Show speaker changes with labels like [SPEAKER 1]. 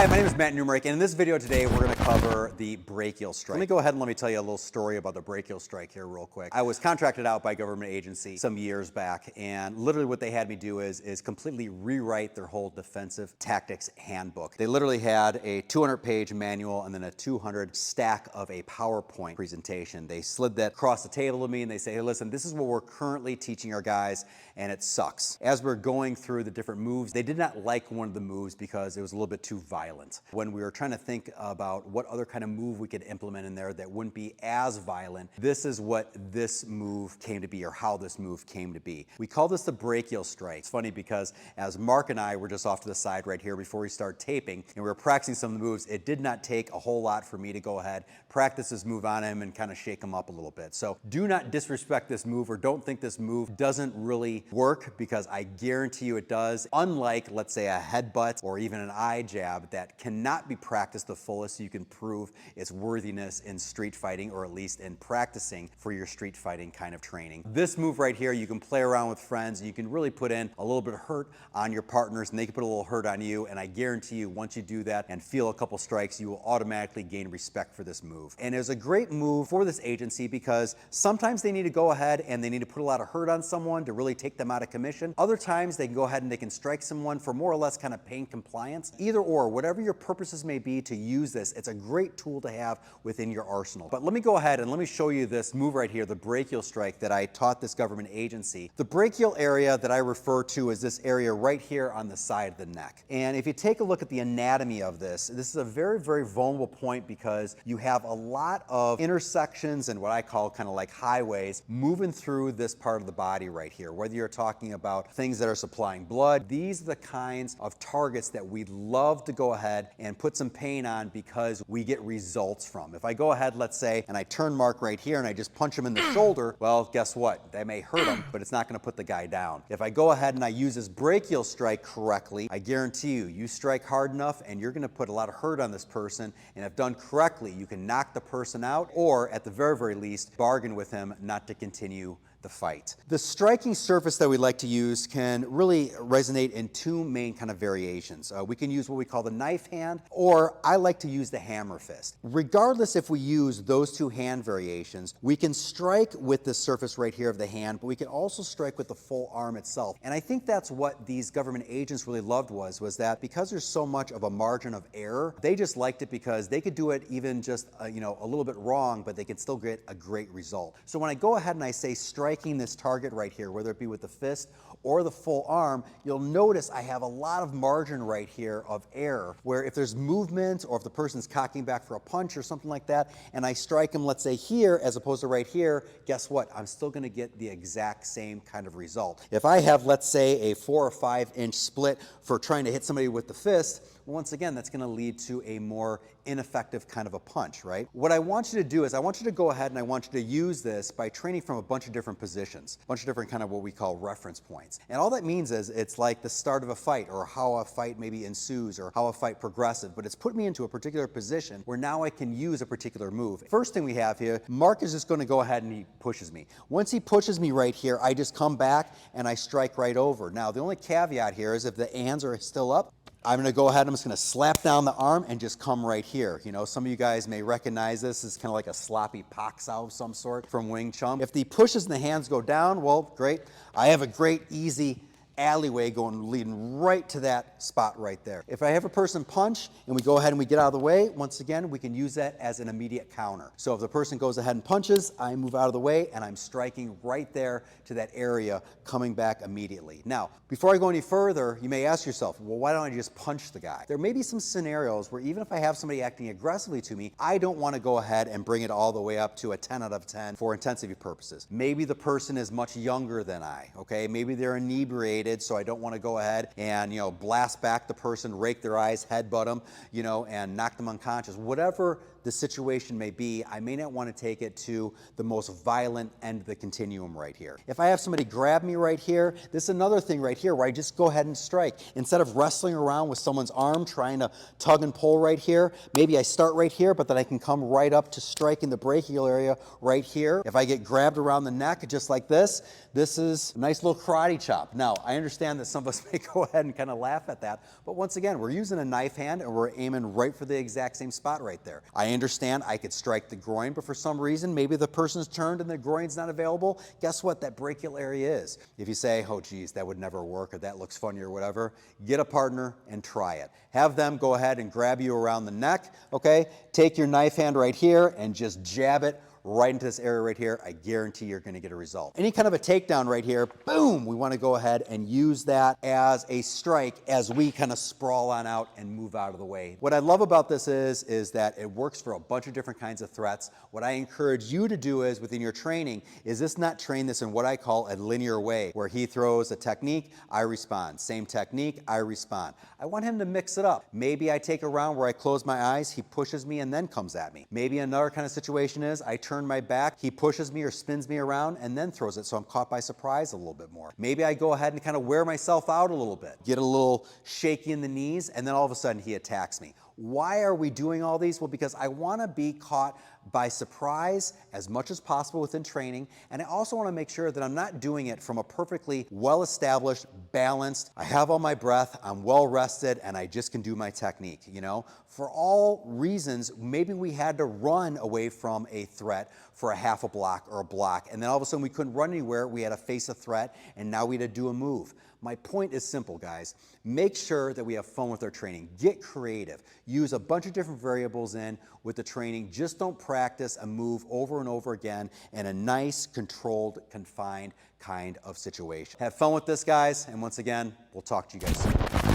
[SPEAKER 1] Hi, my name is Matt Numrich, and in this video today we're going to cover the brachial strike. Let me go ahead and let me tell you a little story about the brachial strike here real quick. I was contracted out by a government agency some years back, and literally what they had me do is completely rewrite their whole defensive tactics handbook. They literally had a 200-page manual and then a 200 stack of a PowerPoint presentation. They slid that across the table to me and they say, hey, listen, this is what we're currently teaching our guys, and it sucks. As we're going through the different moves, they did not like one of the moves because it was a little bit too violent. When we were trying to think about what other kind of move we could implement in there that wouldn't be as violent, this is what this move came to be, or how this move came to be. We call this the brachial strike. It's funny because as Mark and I were just off to the side right here before we start taping, and we were practicing some of the moves, it did not take a whole lot for me to go ahead, practice this move on him and kind of shake him up a little bit. So do not disrespect this move, or don't think this move doesn't really work, because I guarantee you it does. Unlike, let's say, a headbutt or even an eye jab that cannot be practiced the fullest, so you can prove its worthiness in street fighting, or at least in practicing for your street fighting kind of training. This move right here, you can play around with friends, and you can really put in a little bit of hurt on your partners, and they can put a little hurt on you, and I guarantee you once you do that and feel a couple strikes, you will automatically gain respect for this move. And it's a great move for this agency because sometimes they need to go ahead and they need to put a lot of hurt on someone to really take them out of commission. Other times they can go ahead and they can strike someone for more or less kind of pain compliance. Either or, whatever your purposes may be to use this, it's a great tool to have within your arsenal. But let me go ahead and let me show you this move right here, the brachial strike, that I taught this government agency. The brachial area that I refer to is this area right here on the side of the neck. And if you take a look at the anatomy of this is a very, very vulnerable point, because you have a lot of intersections and what I call kind of like highways moving through this part of the body right here. Whether you're talking about things that are supplying blood, these are the kinds of targets that we love to go ahead and put some pain on because we get results from. If I go ahead, let's say, and I turn Mark right here and I just punch him in the shoulder, well, guess what? That may hurt him, but it's not going to put the guy down. If I go ahead and I use this brachial strike correctly, I guarantee you strike hard enough and you're going to put a lot of hurt on this person, and if done correctly, you can knock the person out, or at the very, very least, bargain with him not to continue the fight. The striking surface that we like to use can really resonate in two main kind of variations. We can use what we call the knife hand, or I like to use the hammer fist. Regardless if we use those two hand variations, we can strike with the surface right here of the hand, but we can also strike with the full arm itself. And I think that's what these government agents really loved was that because there's so much of a margin of error, they just liked it because they could do it even just a little bit wrong, but they could still get a great result. So when I go ahead and I say striking this target right here, whether it be with the fist or the full arm, you'll notice I have a lot of margin right here of error, where if there's movement or if the person's cocking back for a punch or something like that, and I strike him, let's say here, as opposed to right here, guess what? I'm still going to get the exact same kind of result. If I have, let's say, a 4 or 5 inch split for trying to hit somebody with the fist, once again, that's going to lead to a more ineffective kind of a punch, right? What I want you to do is I want you to go ahead and I want you to use this by training from a bunch of different positions, a bunch of different kind of what we call reference points. And all that means is it's like the start of a fight, or how a fight maybe ensues, or how a fight progresses, but it's put me into a particular position where now I can use a particular move. First thing we have here, Mark is just going to go ahead and he pushes me. Once he pushes me right here, I just come back and I strike right over. Now, the only caveat here is if the hands are still up, I'm going to go ahead and I'm just going to slap down the arm and just come right here. Some of you guys may recognize this as kind of like a sloppy pak sao of some sort from Wing Chun. If the pushes and the hands go down, well, great. I have a great, easy alleyway leading right to that spot right there. If I have a person punch and we go ahead and we get out of the way, once again, we can use that as an immediate counter. So if the person goes ahead and punches, I move out of the way and I'm striking right there to that area, coming back immediately. Now, before I go any further, you may ask yourself, well, why don't I just punch the guy? There may be some scenarios where even if I have somebody acting aggressively to me, I don't want to go ahead and bring it all the way up to a 10 out of 10 for intensity purposes. Maybe the person is much younger than I, okay? Maybe they're inebriated, so I don't want to go ahead and, blast back the person, rake their eyes, headbutt them, and knock them unconscious. Whatever the situation may be, I may not want to take it to the most violent end of the continuum right here. If I have somebody grab me right here, this is another thing right here where I just go ahead and strike. Instead of wrestling around with someone's arm trying to tug and pull right here, maybe I start right here, but then I can come right up to striking the brachial area right here. If I get grabbed around the neck just like this is a nice little karate chop. Now, I understand that some of us may go ahead and kind of laugh at that, but once again, we're using a knife hand and we're aiming right for the exact same spot right there. I understand I could strike the groin, but for some reason, maybe the person's turned and the groin's not available. Guess what that brachial area is? If you say, oh geez, that would never work or that looks funny or whatever, get a partner and try it. Have them go ahead and grab you around the neck, okay? Take your knife hand right here and just jab it right into this area right here. I guarantee you're going to get a result. Any kind of a takedown right here, boom, we want to go ahead and use that as a strike as we kind of sprawl on out and move out of the way. What I love about this is that it works for a bunch of different kinds of threats. What I encourage you to do is within your training is not train this in what I call a linear way, where he throws a technique, I respond. Same technique, I respond. I want him to mix it up. Maybe I take a round where I close my eyes, he pushes me and then comes at me. Maybe another kind of situation is I turn my back, he pushes me or spins me around and then throws it so I'm caught by surprise a little bit more. Maybe I go ahead and kind of wear myself out a little bit, get a little shaky in the knees, and then all of a sudden he attacks me. Why are we doing all these? Well, because I want to be caught by surprise as much as possible within training, and I also want to make sure that I'm not doing it from a perfectly well-established, balanced, I have all my breath, I'm well rested, and I just can do my technique, you know? For all reasons, maybe we had to run away from a threat for a half a block or a block, and then all of a sudden we couldn't run anywhere, we had to face a threat, and now we had to do a move. My point is simple, guys. Make sure that we have fun with our training. Get creative. Use a bunch of different variables in with the training. Just don't practice a move over and over again in a nice, controlled, confined kind of situation. Have fun with this, guys, and once again, we'll talk to you guys soon.